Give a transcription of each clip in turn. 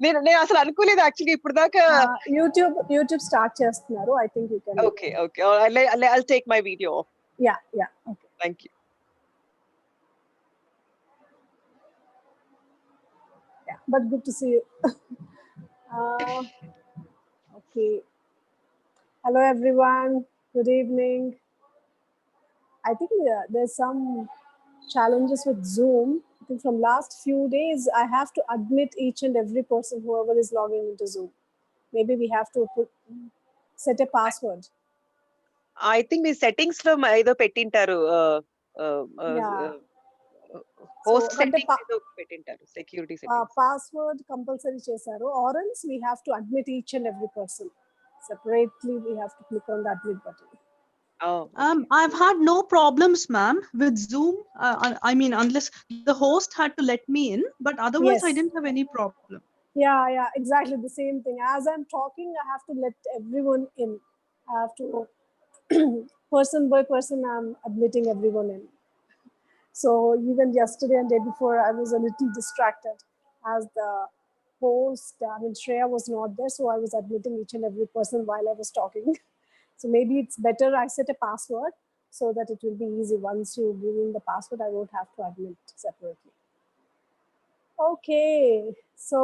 నేను అసలు అనుకోలేదు యాక్చువల్లీ ఇప్పుడు దాకా. యూట్యూబ్ స్టార్ట్ చేస్తున్నారు. I think you can. Okay. I'll take my video off. Yeah. Okay. Thank you. Yeah, but good to see you. Okay. Hello everyone. Good evening. I think there's some challenges with Zoom. I think from last few days, I have to admit each and every person, whoever is logging into Zoom. Maybe we have to set a password. I think me settings లో ఏదో పెట్టింటారు. Host settings ఏదో పెట్టింటారు, security settings. Password compulsory చేశారు. Or else we have to admit each and every person separately. We have to click on the admit button. I've had no problems, ma'am, with Zoom. I mean, unless the host had to let me in, but otherwise Yes. I didn't have any problem. Yeah, exactly the same thing. As I'm talking, I have to let everyone in. I have to person by person, I'm admitting everyone in. So even yesterday and day before, I was a little distracted as the host, Shreya was not there, so I was admitting each and every person while I was talking. So maybe it's better I set a password so that it will be easy. Once you give in the password, I won't have to admit separately. Okay, so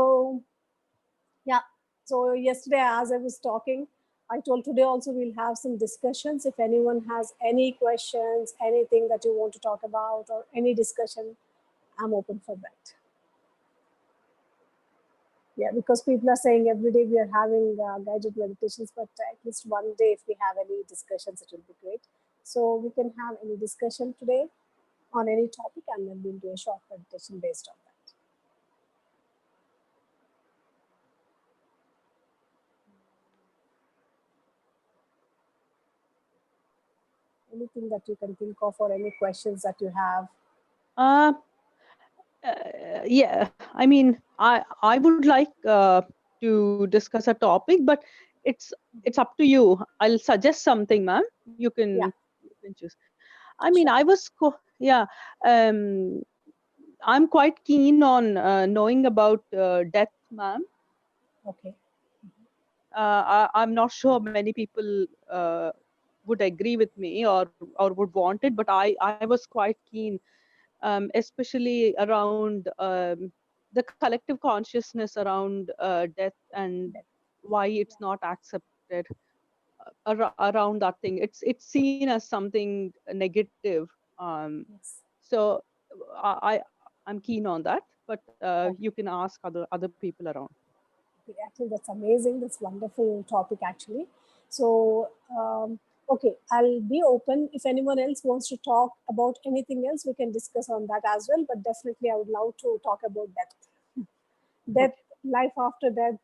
yeah. So yesterday, as I was talking, I told today also we'll have some discussions. If anyone has any questions, anything that you want to talk about or any discussion, I'm open for that. Yeah, because people are saying every day we are having guided meditations, but at least one day if we have any discussions, it will be great. So we can have any discussion today on any topic and then we'll do a short meditation based on that. Anything that you can think of or any questions that you have? Yeah, I mean, I would like to discuss a topic, but it's up to you. I'll suggest something, ma'am. You can choose. I mean, sure. I'm quite keen on knowing about death, ma'am. Okay. I'm not sure many people would agree with me or would want it, but I was quite keen, especially around the collective consciousness around death and why it's not accepted around that thing. It's seen as something negative. Yes. So I'm keen on that, but you can ask other people around. Actually, that's amazing. That's wonderful topic actually. So okay, I'll be open. If anyone else wants to talk about anything else, we can discuss on that as well. But definitely I would love to talk about death. Death, life after death.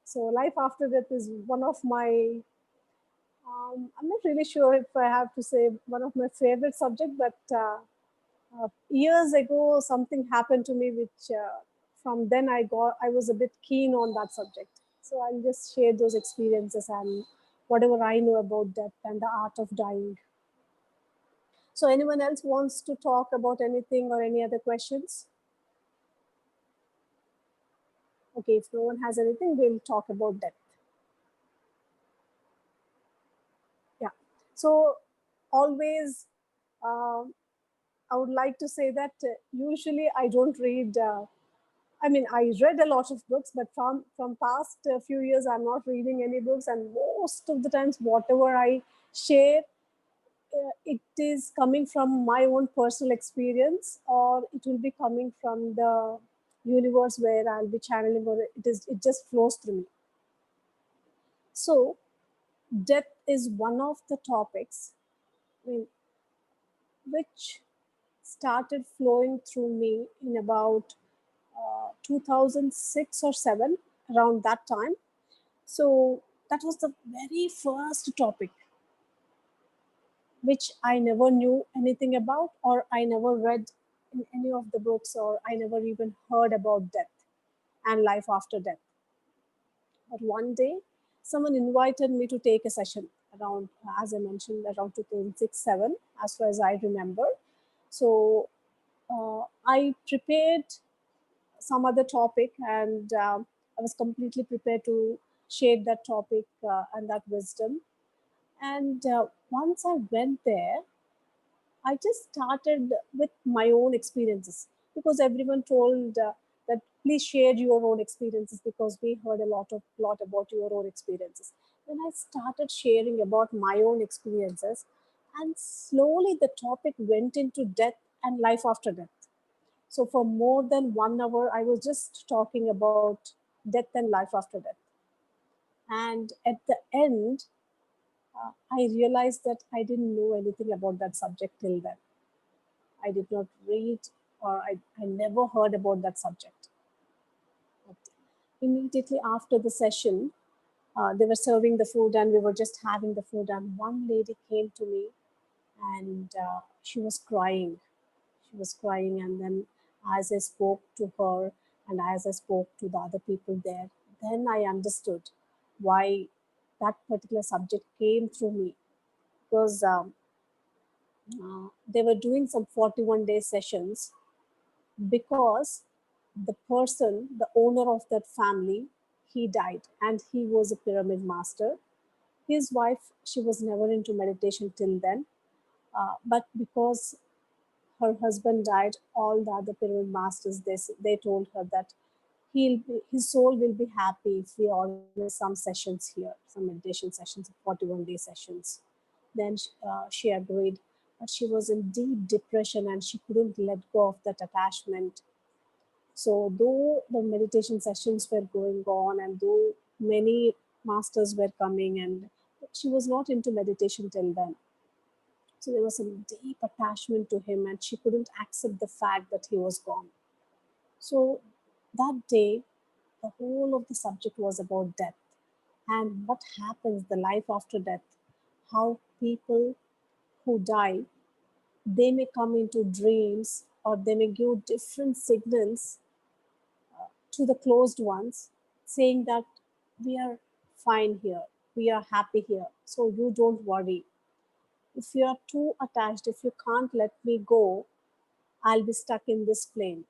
So life after death is one of my, I'm not really sure if I have to say one of my favorite subject, but years ago, something happened to me, which from then I was a bit keen on that subject. So I'll just share those experiences and whatever I know about death and the art of dying. So anyone else wants to talk about anything or any other questions? Okay, if no one has anything, we'll talk about death. Yeah, so always, I would like to say that usually I don't read, I mean, I read a lot of books, but from past few years, I'm not reading any books. And most of the times, whatever I share, it is coming from my own personal experience, or it will be coming from the universe where I'll be channeling, or it just flows through me. So death is one of the topics, I mean, which started flowing through me in about 2006 or 7, around that time. So that was the very first topic which I never knew anything about, or I never read in any of the books, or I never even heard about death and life after death. But one day someone invited me to take a session around, as I mentioned, around 2006-7, as far as I remember. So I prepared some other topic, and I was completely prepared to share that topic and that wisdom. And once I went there, I just started with my own experiences, because everyone told that please share your own experiences, because we heard a lot about your own experiences. Then I started sharing about my own experiences, and slowly the topic went into death and life after death. So for more than 1 hour, I was just talking about death and life after death. And at the end, I realized that I didn't know anything about that subject till then. I did not read, or I never heard about that subject. But immediately after the session, they were serving the food and we were just having the food. And one lady came to me, and she was crying. She was crying. And then, as I spoke to her and as I spoke to the other people there, then I understood why that particular subject came through me. Because they were doing some 41-day sessions, because the person, the owner of that family, he died, and he was a pyramid master. His wife, she was never into meditation till then, but because her husband died, all the other pyramid masters, they told her that his soul will be happy if we organize some sessions here, some meditation sessions, 41-day sessions. Then she agreed, but she was in deep depression and she couldn't let go of that attachment. So, though the meditation sessions were going on, and though many masters were coming, and she was not into meditation till then. So, there was some deep attachment to him, and she couldn't accept the fact that he was gone. So, that day, the whole of the subject was about death and what happens, the life after death, how people who die, they may come into dreams, or they may give different signals to the closed ones, saying that we are fine here, we are happy here, so you don't worry. If you are too attached, if you can't let me go, I'll be stuck in this plane.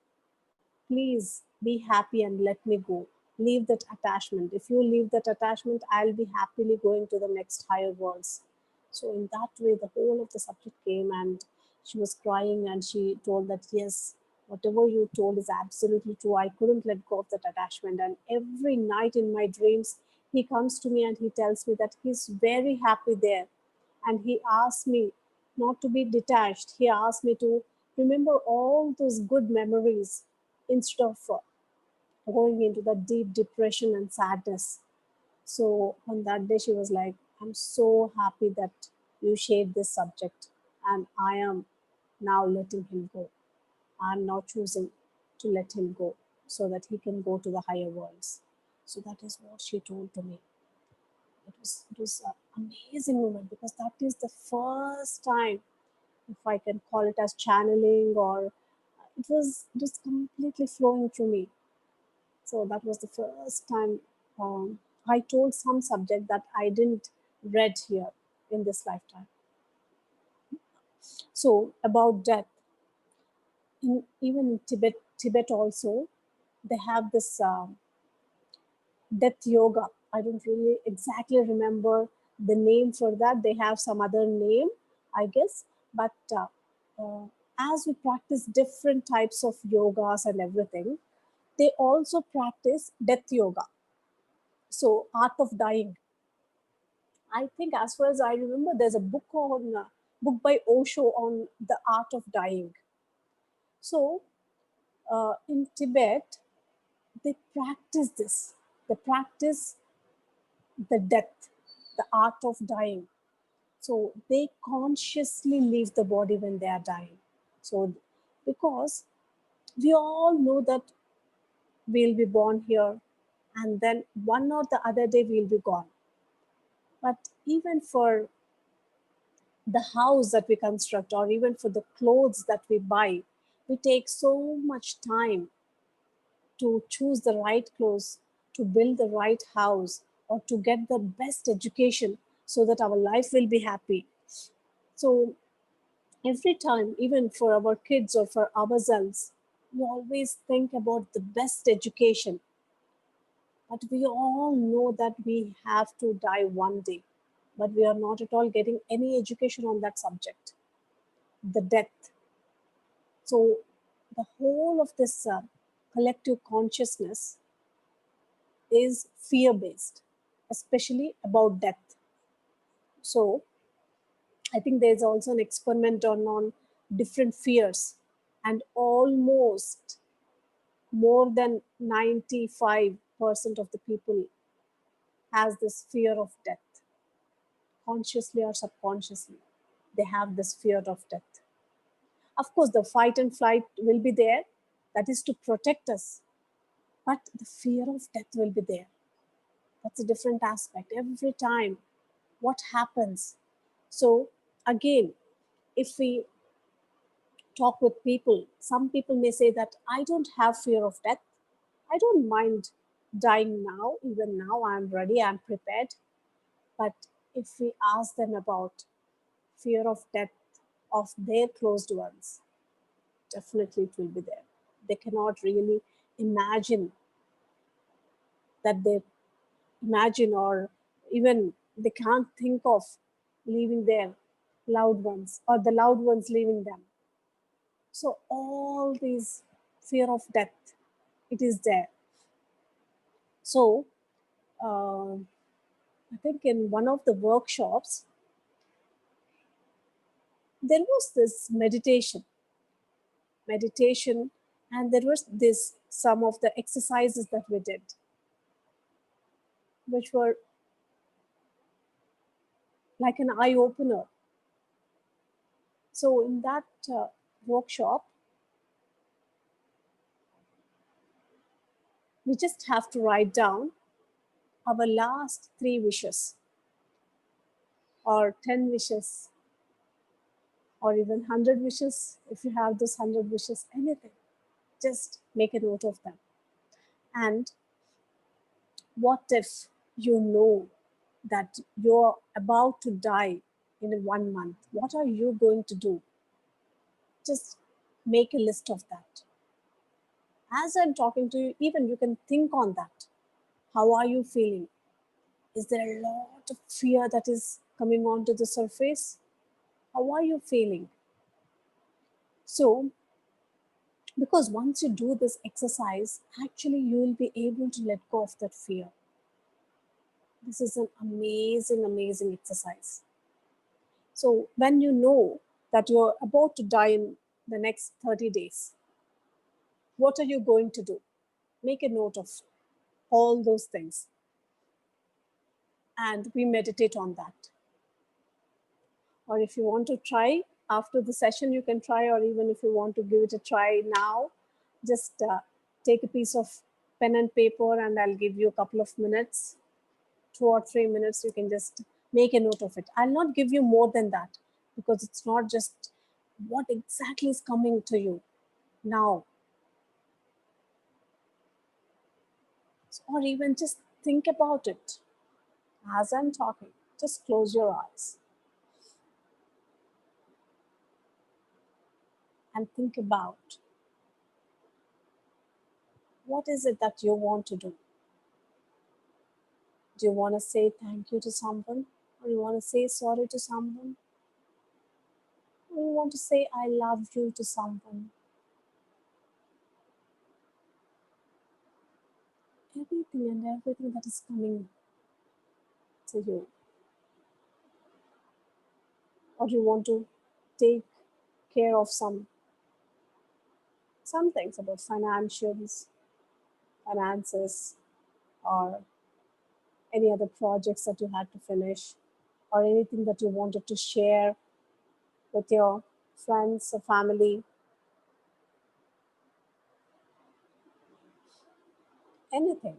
Please be happy and let me go. Leave that attachment. If you leave that attachment, I'll be happily going to the next higher worlds. So, in that way, the whole of the subject came, and she was crying, and she told that, yes, whatever you told is absolutely true. I couldn't let go of that attachment. And every night in my dreams, he comes to me and he tells me that he's very happy there. And he asked me not to be detached. He asked me to remember all those good memories instead of going into the deep depression and sadness. So on that day, she was like, I'm so happy that you shared this subject, and I am now letting him go. I'm now choosing to let him go so that he can go to the higher worlds. So that is what she told to me. It was an amazing moment, because that is the first time, if I can call it as channeling, or it was completely flowing through me. So that was the first time I told some subject that I didn't read here in this lifetime. So about death, even in Tibet also, they have this death yoga. I don't really exactly remember the name for that. They have some other name, I guess. But as we practice different types of yogas and everything, they also practice death yoga. So art of dying. I think, as far as I remember, there's a book by Osho on the art of dying. So in Tibet, they practice this. They practice the death, the art of dying. So they consciously leave the body when they are dying. So because we all know that we'll be born here, and then one or the other day we'll be gone. But even for the house that we construct, or even for the clothes that we buy, we take so much time to choose the right clothes, to build the right house, or to get the best education so that our life will be happy. So every time, even for our kids or for ourselves, we always think about the best education, but we all know that we have to die one day, but we are not at all getting any education on that subject, the death. So the whole of this collective consciousness is fear based, especially about death. So I think there's also an experiment on different fears, and almost more than 95% of the people has this fear of death, consciously or subconsciously. They have this fear of death. Of course, the fight and flight will be there, that is to protect us, but the fear of death will be there. That's a different aspect. Every time, what happens? So, again, if we talk with people, some people may say that I don't have fear of death. I don't mind dying now, even now I'm ready, I'm prepared. But if we ask them about fear of death of their closed ones, definitely it will be there. They cannot really imagine that they imagine, or even they can't think of leaving their loved ones or the loved ones leaving them. So all these fear of death, it is there. So I think in one of the workshops, there was this meditation, and there was this some of the exercises that we did, which were like an eye opener. So in that workshop, we just have to write down our last 3 wishes, or 10 wishes, or even 100 wishes. If you have those 100 wishes, anything, just make a note of them. And what if you know that you're about to die in 1 month? What are you going to do? Just make a list of that. As I'm talking to you, even you can think on that. How are you feeling? Is there a lot of fear that is coming onto the surface? How are you feeling? So, because once you do this exercise, actually you will be able to let go of that fear. This is an amazing, amazing exercise. So, when you know that you're about to die in the next 30 days, what are you going to do? Make a note of all those things, and we meditate on that. Or if you want to try after the session, you can try, or even if you want to give it a try now, just take a piece of pen and paper, and I'll give you a couple of minutes, 2 or 3 minutes. You can just make a note of it. I'll not give you more than that, because it's not just what exactly is coming to you now. Or even just think about it as I'm talking. Just close your eyes and think about what is it that you want to do. Do you want to say thank you to someone? Or you want to say sorry to someone? Or you want to say I love you to someone? Anything and everything that is coming to you. Or you want to take care of some things about finances, or any other projects that you had to finish, or anything that you wanted to share with your friends or family. Anything.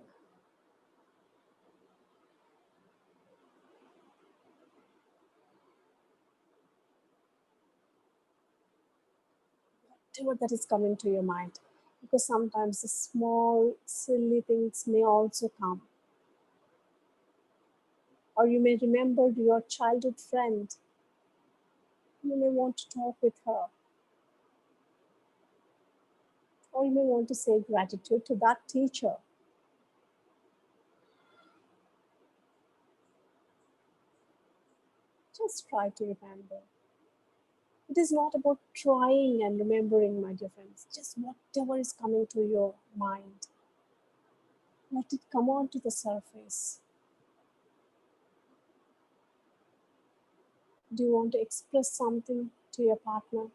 Whatever that is coming to your mind. Because sometimes the small, silly things may also come. Or you may remember your childhood friend. You may want to talk with her. or you may want to say gratitude to that teacher. Just try to remember. It is not about trying and remembering, my dear friends. Just whatever is coming to your mind, let it come onto the surface. Do you want to express something to your partner?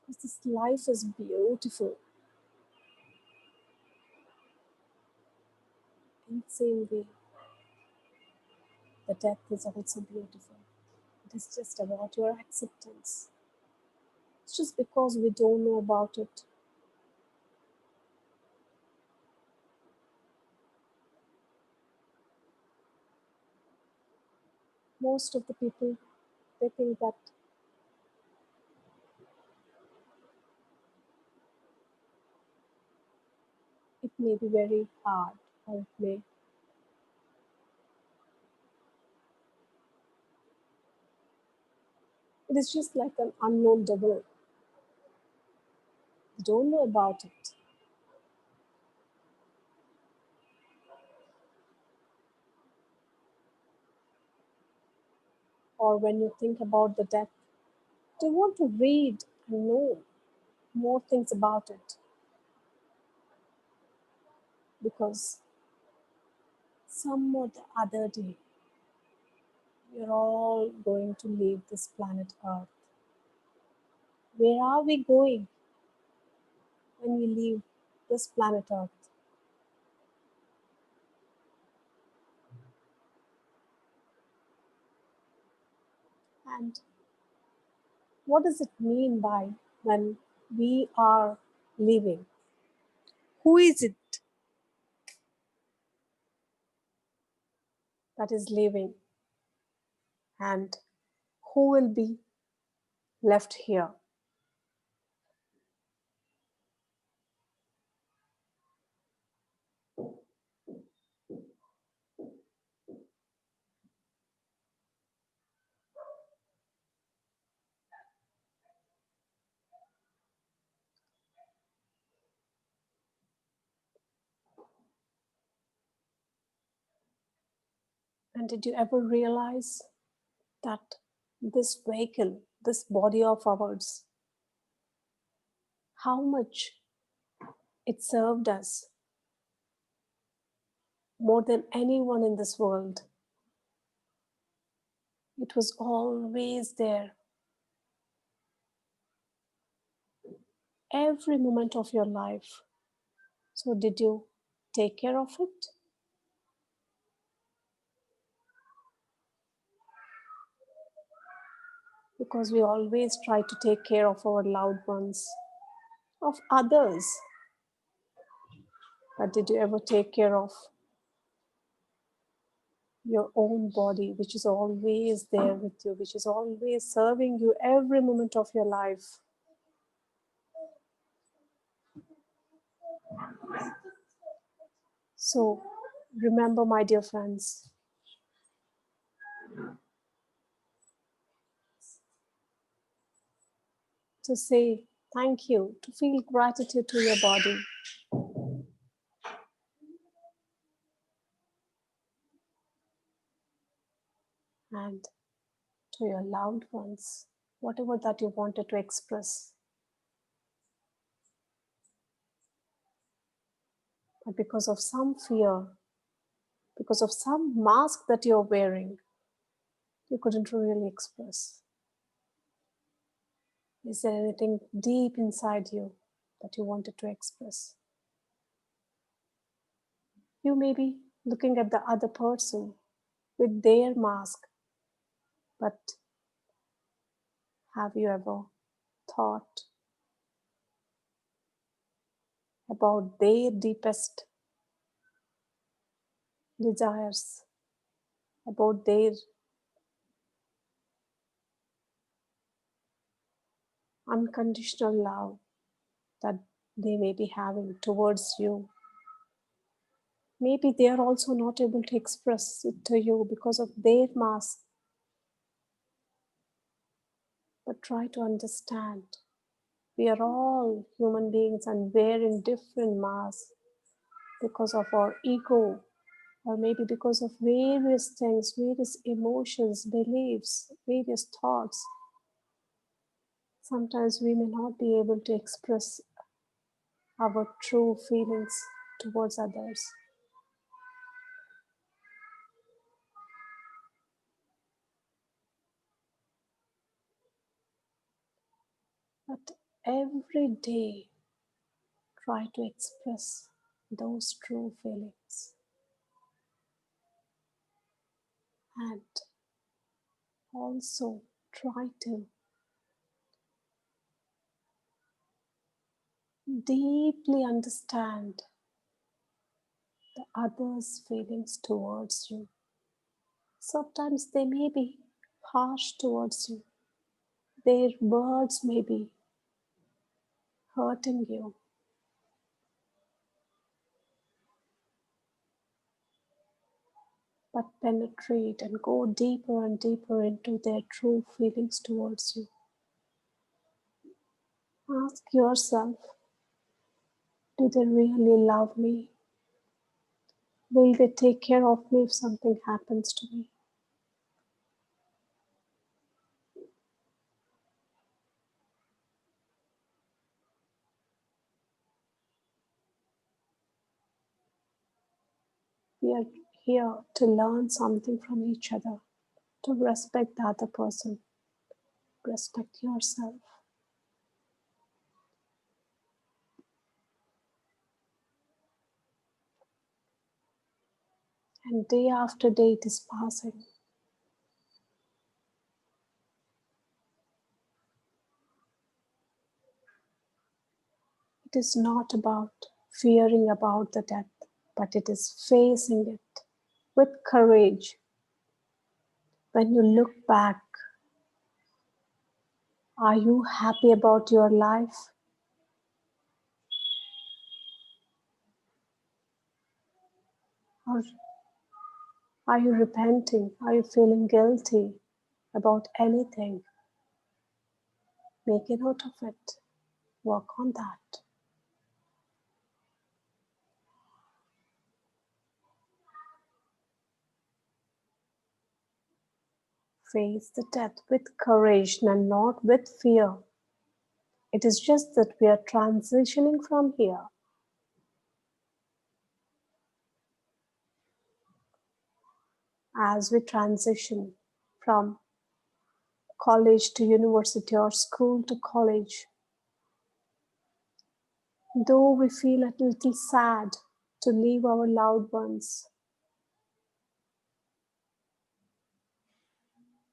Because this life is beautiful. In the same way, the death is also beautiful. It is just about your acceptance. It's just because we don't know about it. Most of the people, they think that it may be very hard, or it is just like an unknown devil. You don't know about it. Or when you think about the death, do you want to read and know more things about it? Because some or the other day, we're all going to leave this planet Earth. Where are we going when we leave this planet Earth? And what does it mean by when we are leaving? Who is it that is leaving? And who will be left here? And did you ever realize that this vehicle, this body of ours, how much it served us more than anyone in this world? It was always there. Every moment of your life. So, did you take care of it? Because we always try to take care of our loved ones, of others. But did you ever take care of your own body, which is always there with you, which is always serving you every moment of your life? So, remember, my dear friends, to say thank you, to feel gratitude to your body. And to your loved ones, whatever that you wanted to express. But because of some fear, because of some mask that you're wearing, you couldn't really express. Is there anything deep inside you that you wanted to express? You may be looking at the other person with their mask, but have you ever thought about their deepest desires, about their unconditional love that they may be having towards you? Maybe they are also not able to express it to you because of their mask. But try to understand. We are all human beings and wearing different masks because of our ego, or maybe because of various things, various emotions, beliefs, various thoughts. Sometimes we may not be able to express our true feelings towards others. But every day, try to express those true feelings. And also try to deeply understand the other's feelings towards you. Sometimes they may be harsh towards you. Their words may be hurting you. But penetrate and go deeper and deeper into their true feelings towards you. Ask yourself, do they really love me? Will they take care of me if something happens to me? We are here to learn something from each other, to respect the other person, respect yourself. And day after day it is passing. It is not about fearing about the death, but it is facing it with courage. When you look back, are you happy about your life? Or are you repenting? Are you feeling guilty about anything? Make a note of it. Work on that. Face the death with courage and not with fear. It is just that we are transitioning from here. As we transition from college to university or school to college, though we feel a little sad to leave our loved ones,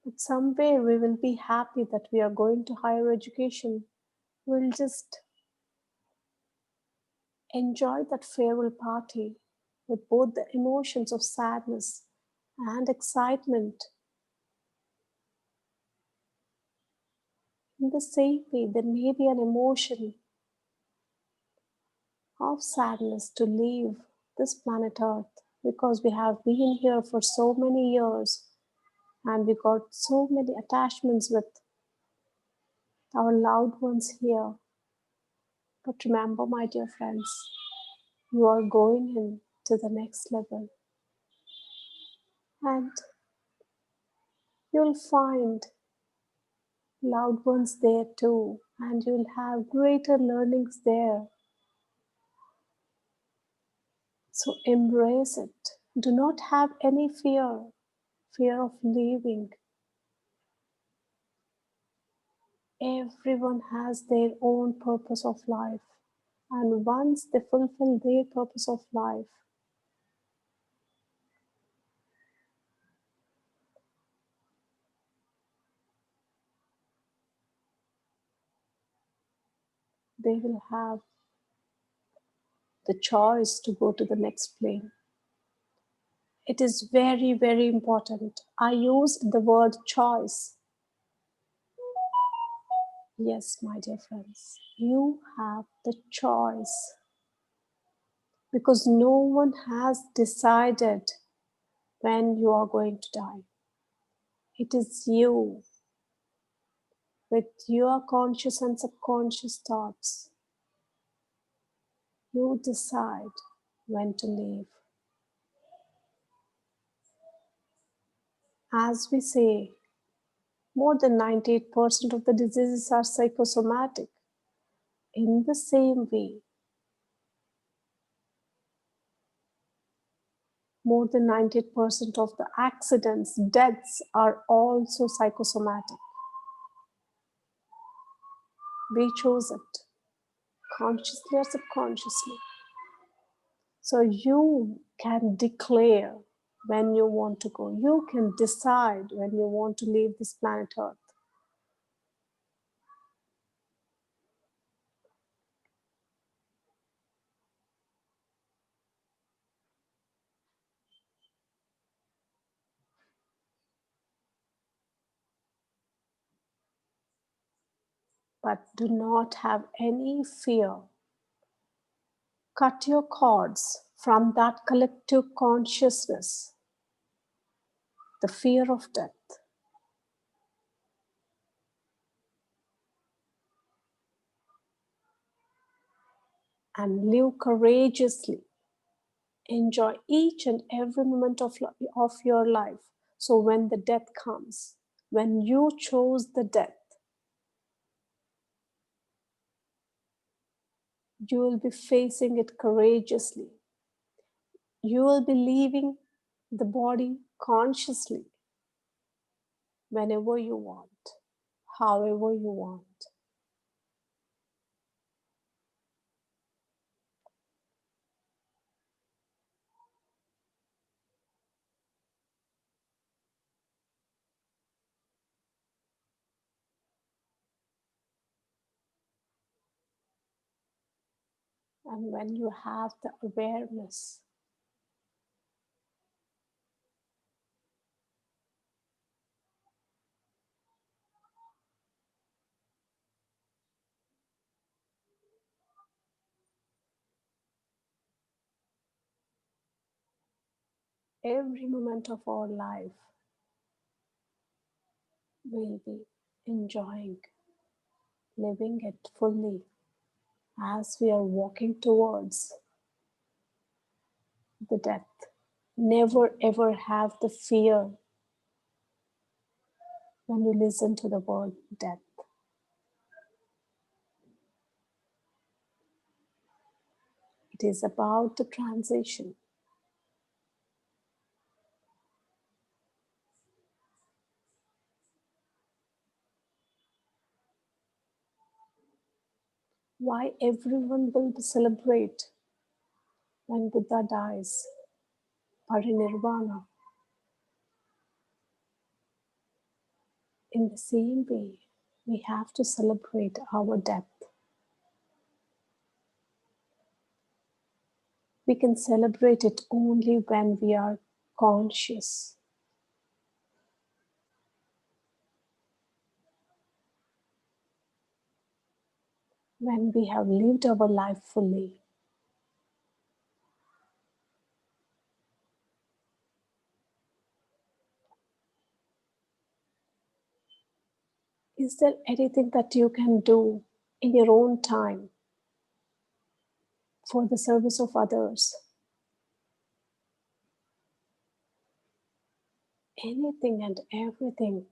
but somewhere we will be happy that we are going to higher education. We'll just enjoy that farewell party with both the emotions of sadness and excitement. In the same way, there may be an emotion of sadness to leave this planet Earth because we have been here for so many years and we got so many attachments with our loved ones here. But remember, my dear friends, you are going in to the next level and you'll find loved ones there too, and you'll have greater learnings there. So embrace it. Do not have any fear of leaving. Everyone has their own purpose of life, and once they fulfill their purpose of life, they will have the choice to go to the next plane. It is very, very important. I used the word choice. Yes, my dear friends, you have the choice. because no one has decided when you are going to die. It is you, with your conscious and subconscious thoughts. You decide when to leave. As we say, more than 98% of the diseases are psychosomatic. In the same way, more than 98% of the accidents, deaths are also psychosomatic. We chose it, consciously or subconsciously. So you can declare when you want to go. You can decide when you want to leave this planet Earth. But do not have any fear. Cut your cords from that collective consciousness, the fear of death. And live courageously. Enjoy each and every moment of your life. So when the death comes, when you chose the death, you will be facing it courageously. You will be leaving the body consciously whenever you want, however you want. And when you have the awareness, every moment of our life will be enjoying, living it fully as we are walking towards the death. Never ever have the fear when you listen to the word death. It is about the transition. Why everyone will celebrate when Buddha dies, parinirvana. In the same way, we have to celebrate our death. We can celebrate it only when we are conscious. When we have lived our life fully. Is there anything that you can do in your own time for the service of others? Anything and everything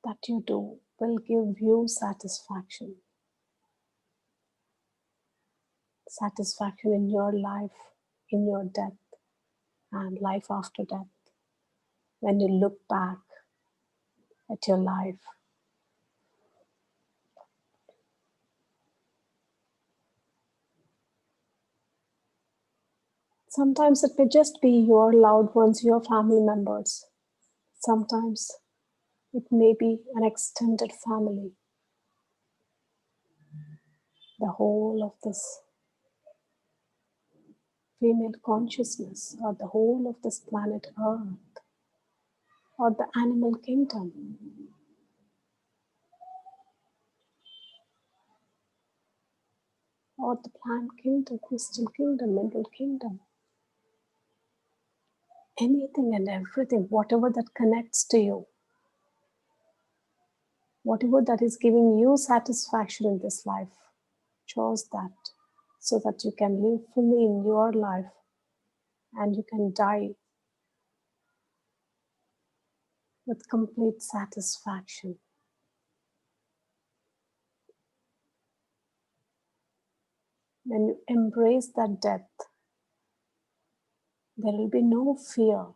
that you do will give you satisfaction. Satisfaction in your life, in your death, and life after death. When you look back at your life, sometimes it may just be your loved ones, your family members. Sometimes it may be an extended family. The whole of this female consciousness, or the whole of this planet Earth, or the animal kingdom. or the plant kingdom, crystal kingdom, mineral kingdom. Anything and everything, whatever that connects to you, whatever that is giving you satisfaction in this life, choose that so that you can live fully in your life and you can die with complete satisfaction. When you embrace that death, there will be no fear.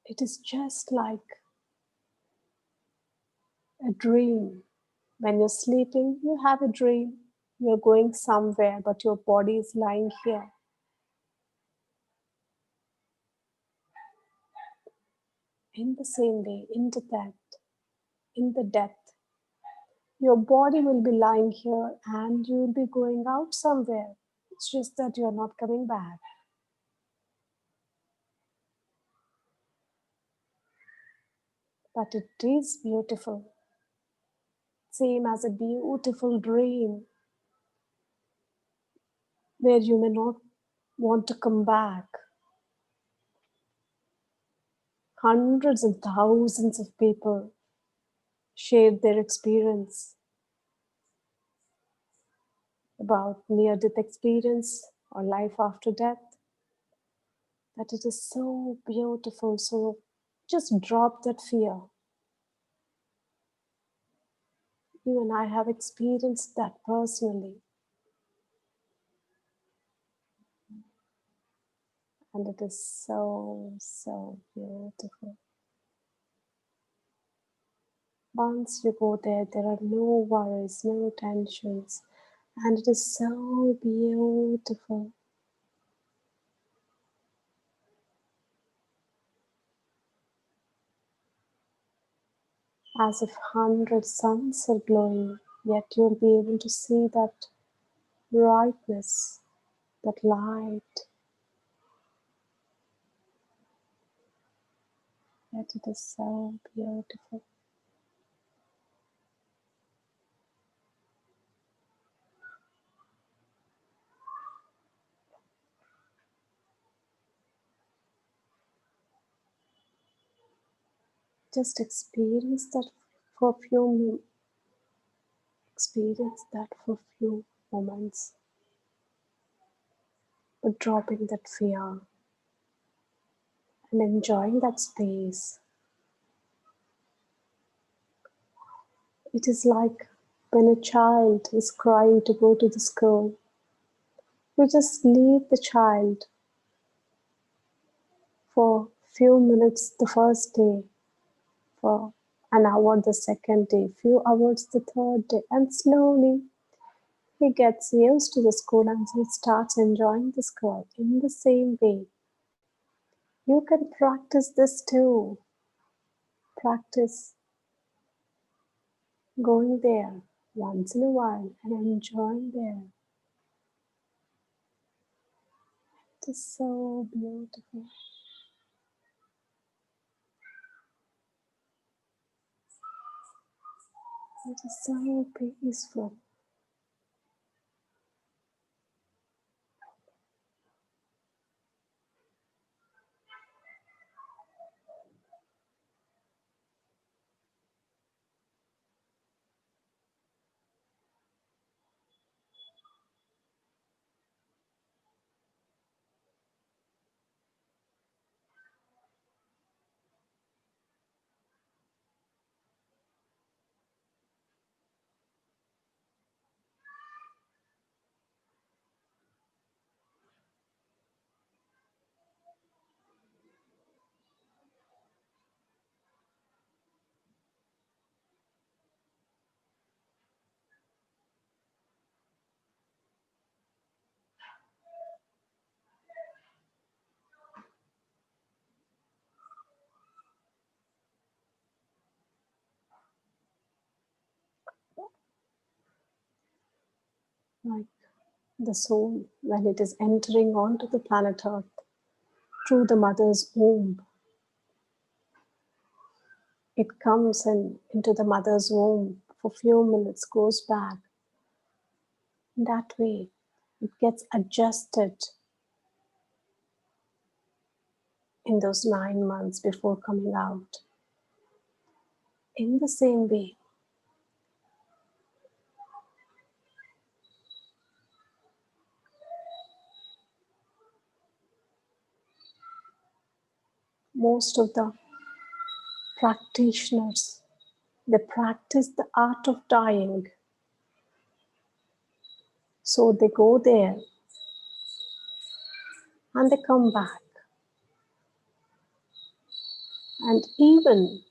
It is just like a dream. When you're sleeping, you have a dream. You're going somewhere, but your body is lying here. In the same way, in the death, your body will be lying here and you will be going out somewhere. It's just that you're not coming back. But it is beautiful. Same as a beautiful dream where you may not want to come back. Hundreds and thousands of people shared their experience about near-death experience or life after death. That it is so beautiful. So just drop that fear. Even I have experienced that personally. And it is so, so beautiful. Once you go there, there are no worries, no tensions. And it is so beautiful. As if 100 suns are glowing, yet you'll be able to see that brightness, that light. Yet it is so beautiful. Just experience that for few moments, but dropping that fear and enjoying that space. It is like when a child is crying to go to the school. You just leave the child for few minutes the first day, for an hour the second day, few hours the third day, and slowly he gets used to the school and he starts enjoying the school. In the same way, you can practice this too. Practice going there once in a while and enjoying there. It is so beautiful. It is so peaceful. Like the soul when it is entering onto the planet Earth. through the mother's womb. It comes into the mother's womb for a few minutes, goes back. That way, it gets adjusted in those 9 months before coming out. In the same way, most of the practitioners, they practice the art of dying. So they go there and they come back. And even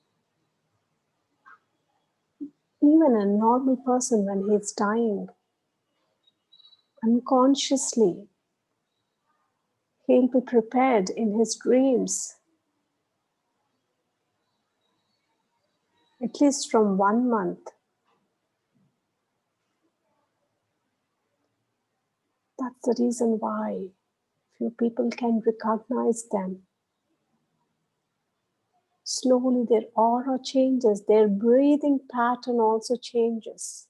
a normal person, when he's dying, unconsciously, he'll be prepared in his dreams, at least from 1 month. That's the reason why few people can recognize them. Slowly their aura changes, their breathing pattern also changes.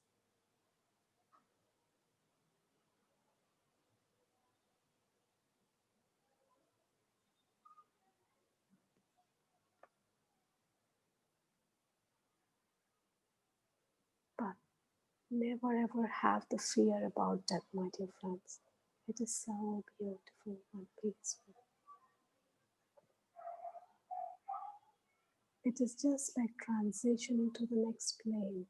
But never ever have the fear about death, my dear friends. It is so beautiful and peaceful. It is just like transitioning to the next plane.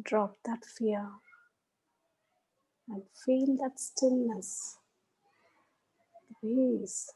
Drop that fear and feel that stillness, the peace.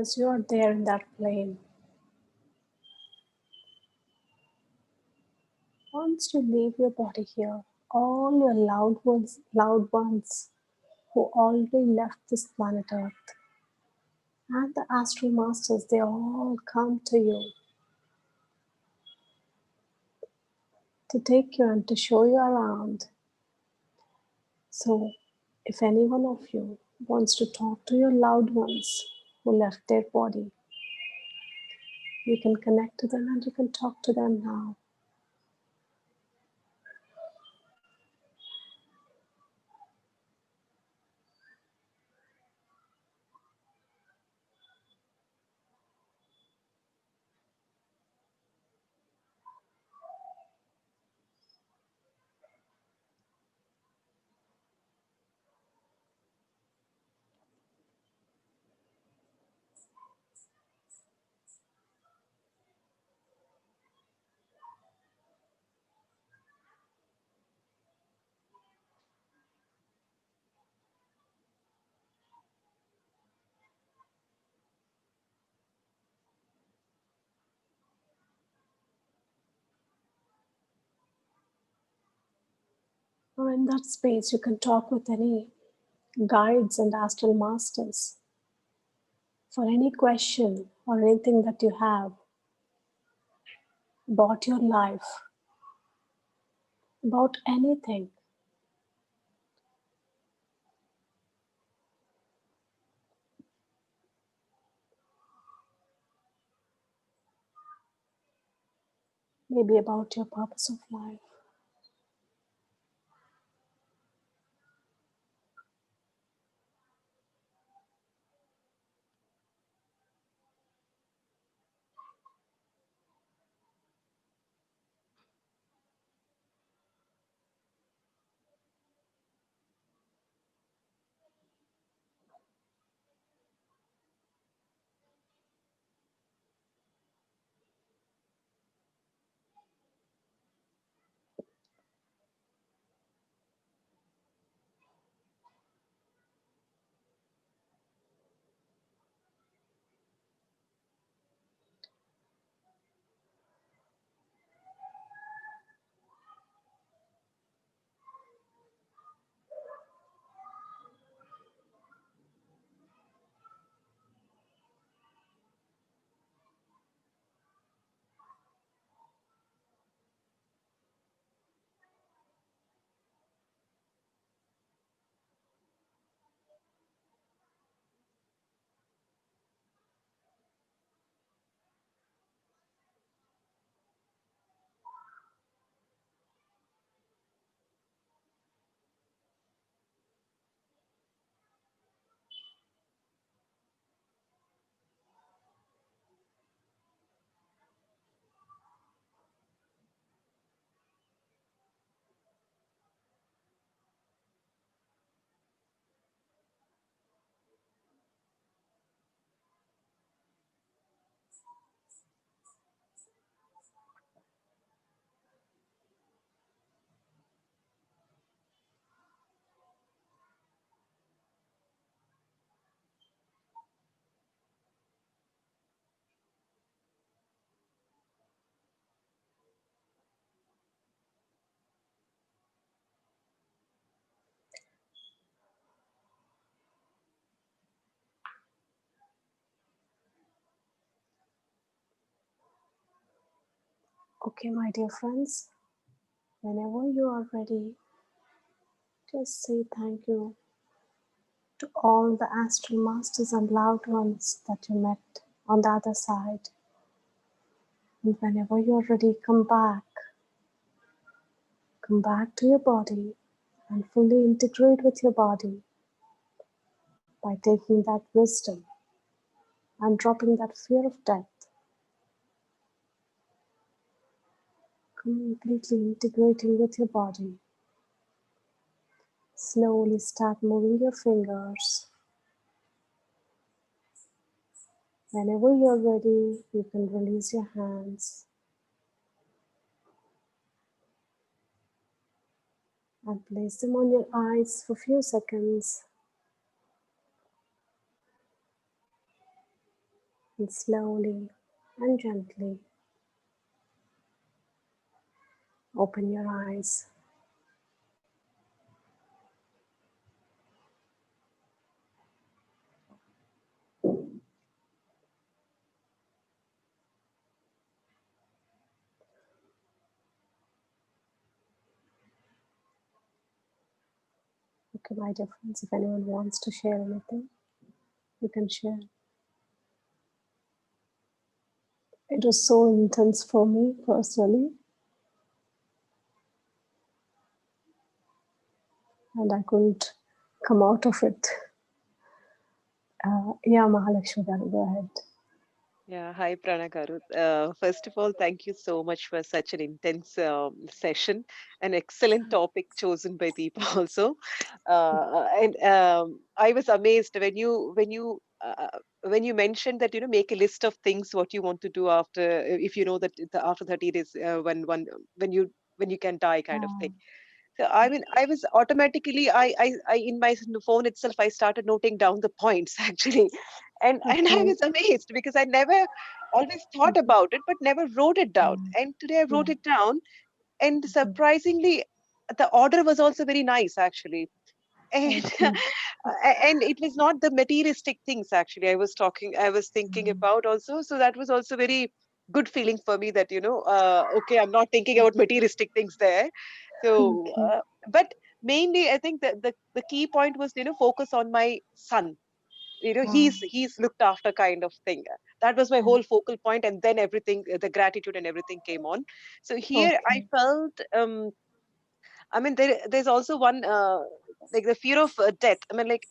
As you are there in that plane, once you leave your body here, all your loved ones who already left this planet Earth and the astral masters, they all come to you to take you and to show you around. So, if any one of you wants to talk to your loved ones who left their body, you can connect to them and you can talk to them now. or in that space, you can talk with any guides and astral masters for any question or anything that you have about your life, about anything. Maybe about your purpose of life. Okay, my dear friends, whenever you are ready, just say thank you to all the astral masters and loved ones that you met on the other side. And whenever you're ready, come back. Come back to your body and fully integrate with your body by taking that wisdom and dropping that fear of death. Completely integrating with your body. Slowly start moving your fingers. Whenever you're ready, you can release your hands and place them on your eyes for a few seconds. And slowly and gently open your eyes. Okay, my dear friends, if anyone wants to share anything, you can share. It was so intense for me personally, and I couldn't come out of it. Yeah, Mahalakshmi garu, go ahead. Yeah, hi Prana Garu. First of all, thank you so much for such an intense session, an excellent topic chosen by Deepa also. And I was amazed when you mentioned that make a list of things what you want to do after, if you know that after 30 days, when you can die, kind of thing. So I mean, I was automatically, I in my phone itself, I started noting down the points actually, and I Okay. was amazed because I never always thought about it, but never wrote it down. And today I wrote Yeah. it down, and surprisingly, the order was also very nice actually. And Okay. and it was not the materialistic things actually I was thinking about also. So that was also very good feeling for me, that okay, I'm not thinking about materialistic things there. So Okay. but mainly I think that the key point was, focus on my son. Ah, He's looked after, kind of thing. That was my yeah. whole focal point, and then everything, the gratitude and everything came on. So here I Okay. felt, I mean, there's also one, like the fear of death. I mean, like,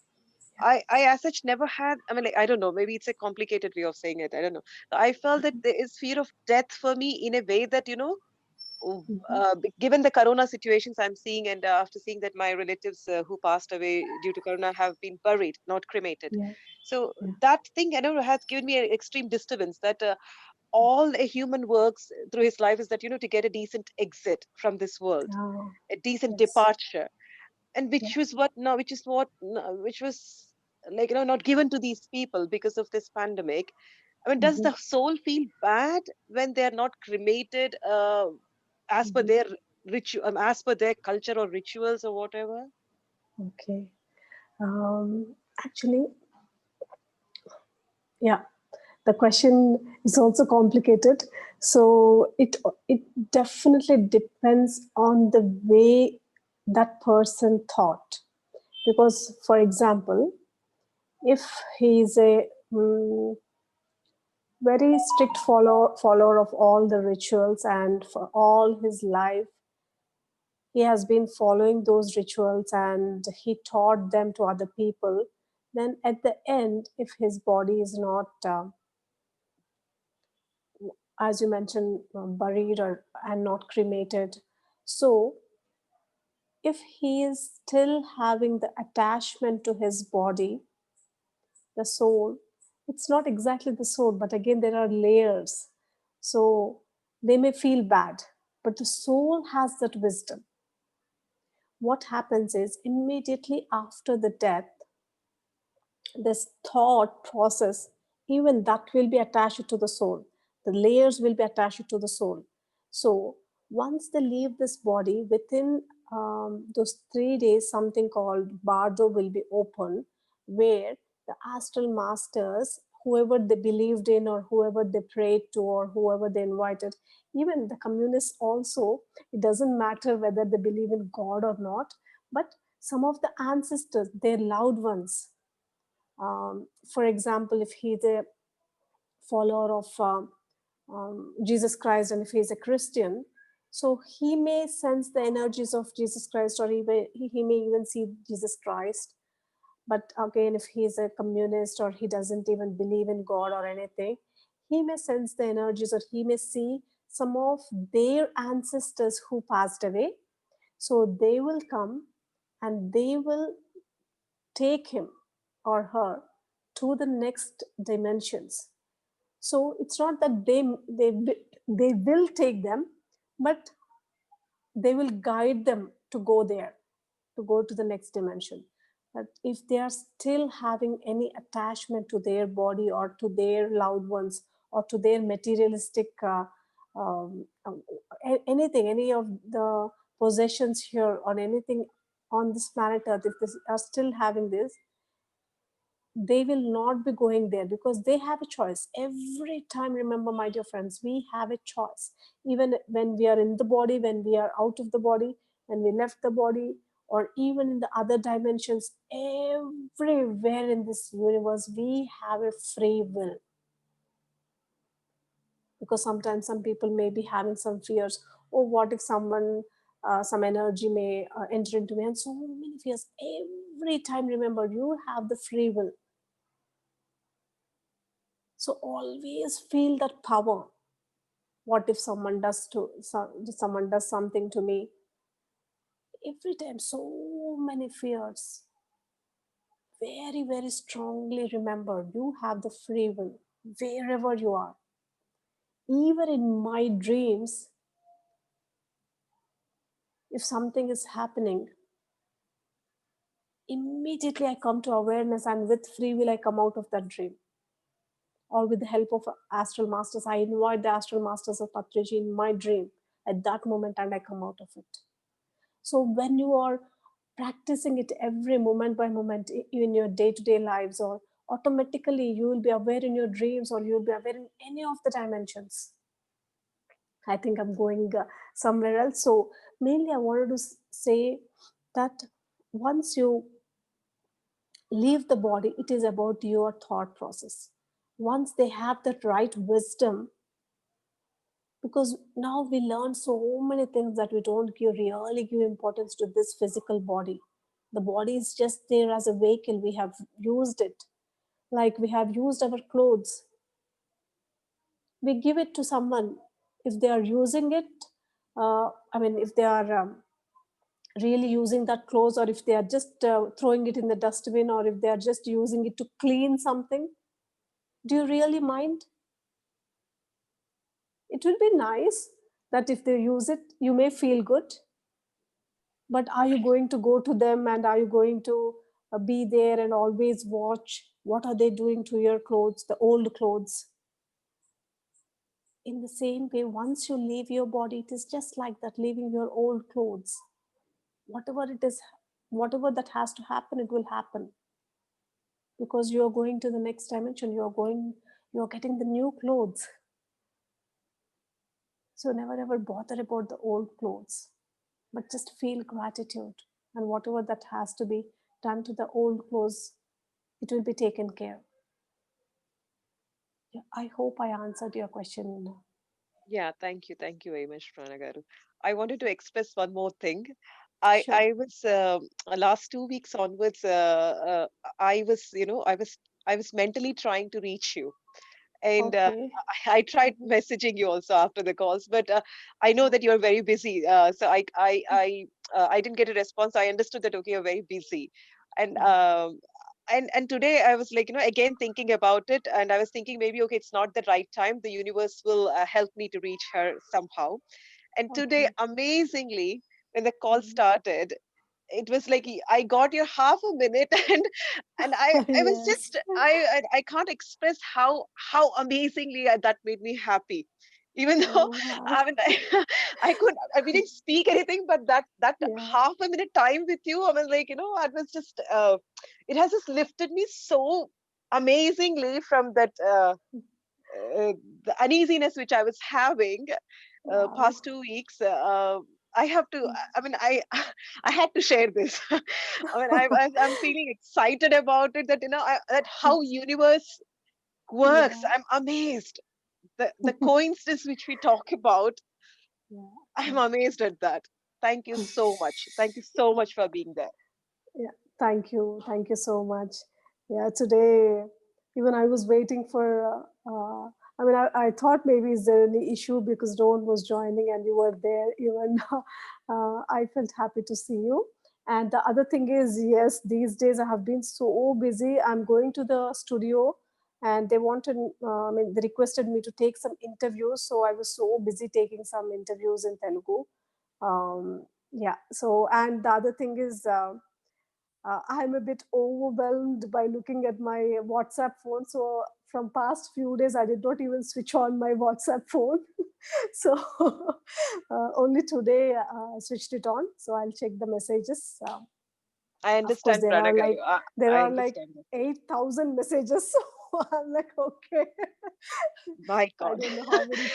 I as such never had, I mean, like, I don't know, maybe it's a complicated way of saying it. I don't know. I felt that there is fear of death for me in a way that, Mhm. given the corona situations I'm seeing, and after seeing that my relatives who passed away due to corona have been buried, not cremated. Yeah. So Yeah. that thing, I don't know, has given me an extreme disturbance, that all a human works through his life is that, to get a decent exit from this world, Oh, a decent yes. departure, and Yeah. which was what no which is what no, which was, like, not given to these people because of this pandemic. I mean, does Mhm. the soul feel bad when they are not cremated, as per Mhm. their ritual, as per their culture or rituals or whatever? Okay. Actually, yeah, the question is also complicated. So it definitely depends on the way that person thought. Because, for example, if he is a very strict follower of all the rituals, and for all his life he has been following those rituals and he taught them to other people, then at the end, if his body is not as you mentioned, buried or and not cremated, so if he is still having the attachment to his body, the soul, it's not exactly the soul, but again there are layers. So they may feel bad, but the soul has that wisdom. What happens is, immediately after the death, this thought process, even that will be attached to the soul. The layers will be attached to the soul. So once they leave this body, within those 3 days, something called bardo will be open, where the astral masters, whoever they believed in or whoever they prayed to or whoever they invited, even the communists also, it doesn't matter whether they believe in God or not, but some of the ancestors, their loved ones, for example, if he's a follower of Jesus Christ and if he's a Christian, so he may sense the energies of Jesus Christ, or he may even see Jesus Christ. But again, if he's a communist or he doesn't even believe in God or anything, he may sense the energies, or he may see some of their ancestors who passed away. So they will come and they will take him or her to the next dimensions. So it's not that they will take them, but they will guide them to go there, to go to the next dimension. But if they are still having any attachment to their body or to their loved ones or to their materialistic um, um, anything, any of the possessions here or anything on this planet Earth, if they are still having this, they will not be going there, because they have a choice every time. Remember, my dear friends, we have a choice, even when we are in the body, when we are out of the body, when we left the body, or even in the other dimensions. Everywhere in this universe we have a free will. Because sometimes some people may be having some fears. Oh, what if someone, some energy may enter into me, and so many fears. Every time, remember, you have the free will. So always feel that power. What if someone does something to me? Every time, so many fears. Very, very strongly remember, you have the free will wherever you are. Even in my dreams, if something is happening, immediately I come to awareness, and with free will I come out of that dream. Or with the help of astral masters, I invite the astral masters of Patriji in my dream at that moment, and I come out of it. So when you are practicing it every moment by moment in your day-to-day lives, or automatically you will be aware in your dreams, or you'll be aware in any of the dimensions. I think I'm going somewhere else. So mainly I wanted to say that once you leave the body, it is about your thought process. Once they have that right wisdom, because now we learn so many things that we don't really give importance to this physical body. The body is just there as a vehicle. We have used it like we have used our clothes. We give it to someone. If they are using it, if they are really using that clothes, or if they are just throwing it in the dustbin, or if they are just using it to clean something, do you really mind? It will be nice that if they use it, you may feel good, but are you going to go to them, and are you going to be there and always watch what are they doing to your clothes, the old clothes? In the same way, once you leave your body, it is just like that, leaving your old clothes. Whatever it is, whatever that has to happen, it will happen, because you are going to the next dimension. You are getting the new clothes. So never ever bother about the old clothes, but just feel gratitude, and whatever that has to be done to the old clothes, it will be taken care. Yeah, I hope I answered your question. Yeah, thank you very much, Prana Garu. I wanted to express one more thing. Sure. I was last 2 weeks onwards. I was, I was mentally trying to reach you, and Okay. I tried messaging you also after the calls, but I know that you're very busy. So I didn't get a response. I understood that okay, you're very busy, and today I was like, again thinking about it, and I was thinking maybe okay, it's not the right time. The universe will help me to reach her somehow. And today, Okay. amazingly, when the call started, it was like I got your half a minute, and I was Yes. just I can't express how amazingly that made me happy. Even though Oh, wow. I mean we didn't speak anything, but that Yeah. half a minute time with you, I was like, it was just it has just lifted me so amazingly from that uh, the uneasiness which I was having Wow. past 2 weeks. I have to. I mean, I I had to share this. I mean, I'm feeling excited about it. That that how universe works. Yeah. I'm amazed. The coincidence which we talk about. Yeah. I'm amazed at that. Thank you so much. Thank you so much for being there. Yeah, thank you. Thank you so much. Yeah, today, even I was waiting for, I thought maybe is there any issue because Dawn was joining and you were there. Even I felt happy to see you. And the other thing is, yes, these days I have been so busy. I'm going to the studio and they wanted, they requested me to take some interviews. So I was so busy taking some interviews in Telugu. Yeah, so, and the other thing is, I'm a bit overwhelmed by looking at my WhatsApp phone. So from past few days, I did not even switch on my WhatsApp phone. So only today I switched it on. So I'll check the messages. I Of course, understand, Pranagaru. there I are like understand that. 8,000 messages. So I'm like, okay, My I God. don't know how many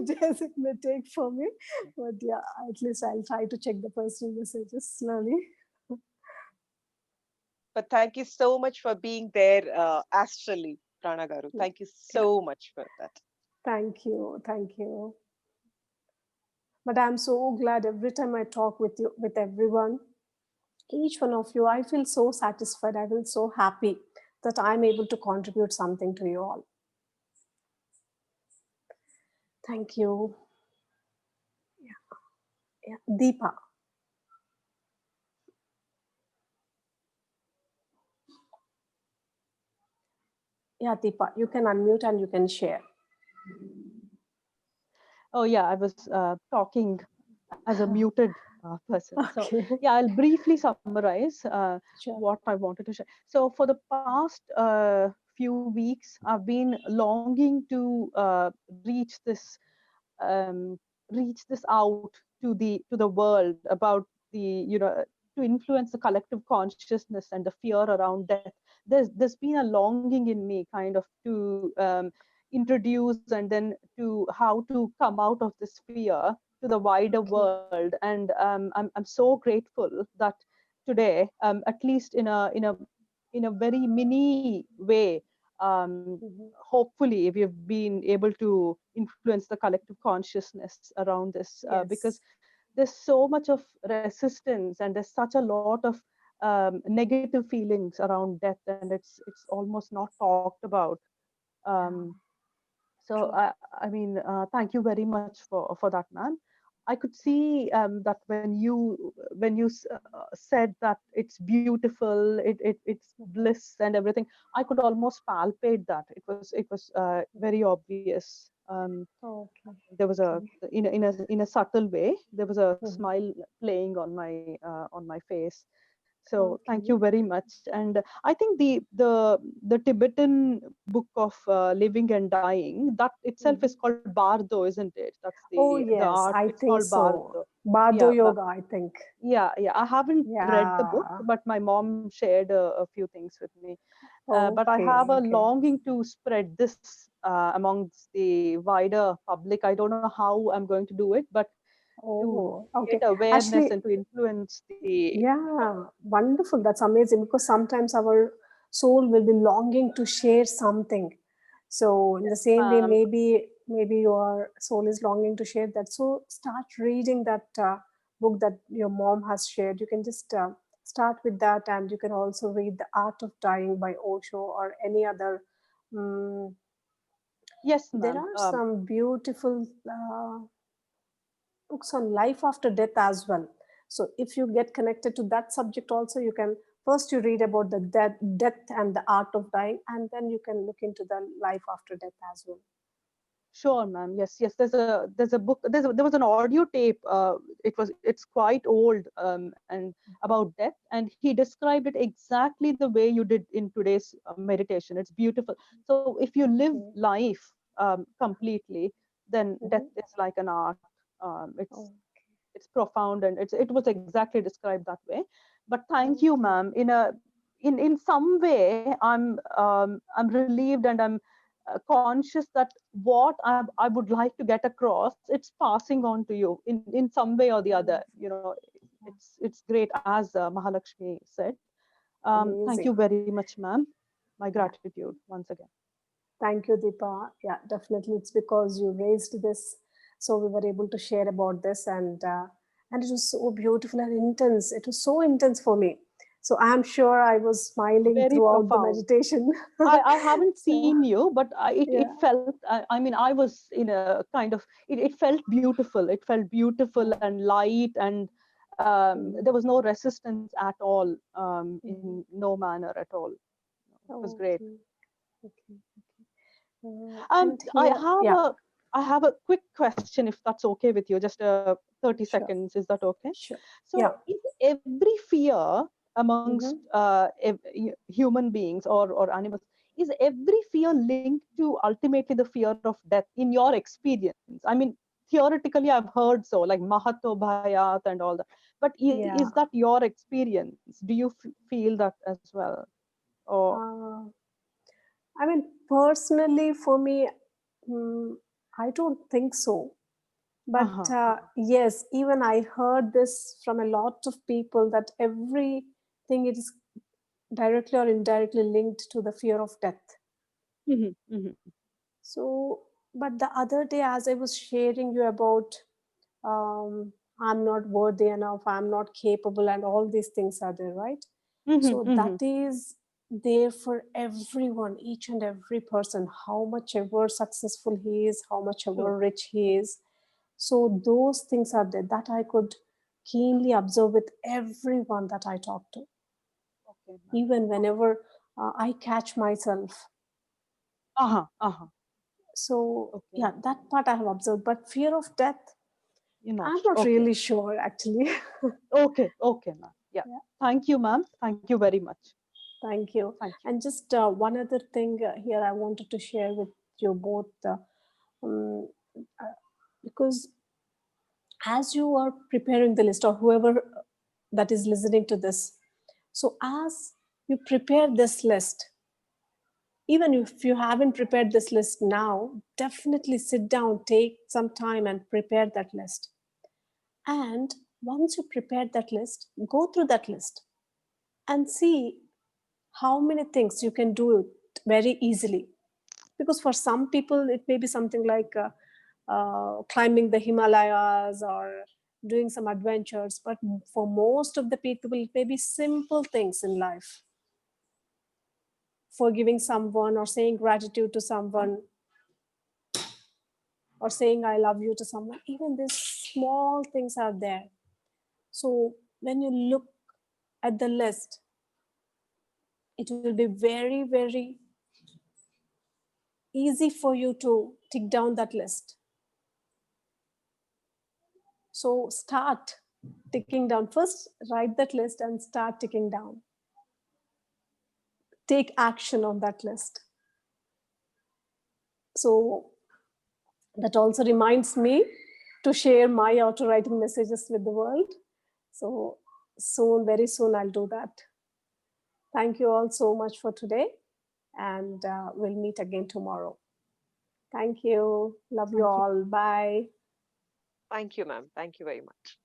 days it may take for me, but yeah, at least I'll try to check the personal messages slowly. But thank you so much for being there astrally, Pranagaru. Thank you Yeah, so much for that. thank you, thank you. But I'm so glad every time I talk with you, with everyone, each one of you, I feel so satisfied. I feel so happy that I'm able to contribute something to you all. Thank you. Yeah. Deepa. Yeah, Deepa, you can unmute and you can share. Oh yeah, I was talking as a muted person. So Okay, yeah, I'll briefly summarize sure. what I wanted to share. So for the past few weeks, I've been longing to um, reach this out to the world about the to influence the collective consciousness and the fear around death. There's been a longing in me kind of to introduce and then to how to come out of this fear to the wider Okay. world. And I'm so grateful that today, at least in a very mini way, Mhm. hopefully we've been able to influence the collective consciousness around this, because Yes. there's so much of resistance and there's such a lot of negative feelings around death, and it's almost not talked about. Yeah. um, so True. I mean, thank you very much for that, man. I could see that when you said that it's beautiful, it's Mhm. bliss and everything. I could almost palpate that. It was very obvious. Okay. There was a Okay. in a subtle way. There was a Mhm. smile playing on my face. So thank you Okay. very much. And I think the Tibetan book of living and dying, that itself is Mhm. called Bardo, isn't it? That's Oh, the yes, art. I It's think called so. Bardo. Bardo Yeah, Yoga, I think. yeah. I haven't read the book, Yeah. but my mom shared a few things with me. But I Okay. have a Okay. longing to spread this amongst the wider public. I don't know how I'm going to do it, but to Oh, create okay. awareness Actually, and to influence the. yeah, wonderful. That's amazing because sometimes our soul will be longing to share something. So in the same way, um, maybe your soul is longing to share that. So start reading that book that your mom has shared. You can just start with that, and you can also read The Art of Dying by Osho or any other. Um, Yes, there ma'am. are some beautiful books on life after death as well. So if you get connected to that subject also, you can first you read about the death and the art of dying, and then you can look into the life after death as well. Sure, ma'am. Yes, yes. There's a book. There was an audio tape. It's quite old, and about death, and he described it exactly the way you did in today's meditation. It's beautiful. So if you live Okay. life completely, then death Mhm. is like an art. Oh, It's profound, and it was exactly described that way. But thank you, okay. ma'am. In some way, I'm relieved, and I'm conscious that what I would like to get across, it's passing on to you in some way or the other. It's great, as Mahalakshmi said. Thank you Amazing. very much, ma'am. My Yeah. gratitude once again. Thank you, Deepa. Yeah, definitely. It's because you raised this, so we were able to share about this, and it was so beautiful and intense. It was so intense for me. So I'm sure I was smiling Very throughout the profound. meditation. I haven't So seen you, but it yeah. felt, I mean, I was in a kind of, it felt beautiful. It felt beautiful Oh, and light, and mhm, there was no resistance at all, mhm. in no manner at all. It was great. Okay, okay. And I here, have yeah, a quick question, if that's okay with you, just 30 sure, seconds. Is that okay? sure. Yeah. So, is every fear amongst Hmm. human beings or animals, is every fear linked to ultimately the fear of death in your experience? I mean, theoretically, I've heard so, like Mahato Bhayat and all that. But is Yeah. that your experience? Do you feel that as well? Or Uh, I mean, personally, for me, mm, I don't think so. But uh-huh, yes, even I heard this from a lot of people that everything is directly or indirectly linked to the fear of death. hmm hmm So, but the other day, as I was sharing you about, I'm not worthy enough, I'm not capable, and all these things are there, right? hmm So that hmm is there for everyone, each and every person, how much ever successful he is, how much true. ever rich he is. So those things are there that I could keenly observe with everyone that I talk to, Okay, ma'am. even whenever I catch myself. Uh-huh, uh-huh. So Okay. yeah, that part I have observed. But fear of death, You're not I'm sure. not Okay. really sure actually. Okay. Okay, ma'am. Yeah. Yeah, Thank you, ma'am. Thank you very much. thank you. Thank you. And just one other thing here I wanted to share with you both, um, uh, because as you are preparing the list, or whoever that is listening to this. So as you prepare this list, even if you haven't prepared this list now, definitely sit down, take some time and prepare that list. And once you prepare that list, go through that list and see how many things you can do it very easily. Because for some people, it may be something like climbing the Himalayas or doing some adventures. But for most of the people, it may be simple things in life. Forgiving someone or saying gratitude to someone or saying I love you to someone. Even these small things are there. So when you look at the list, it will be very, very easy for you to tick down that list. So start ticking down. First, write that list and start ticking down. Take action on that list. So that also reminds me to share my auto writing messages with the world. So soon, very soon, I'll do that. Thank you all so much for today, and we'll meet again tomorrow. Thank you. Love you all. Bye. Thank you, ma'am. Thank you very much.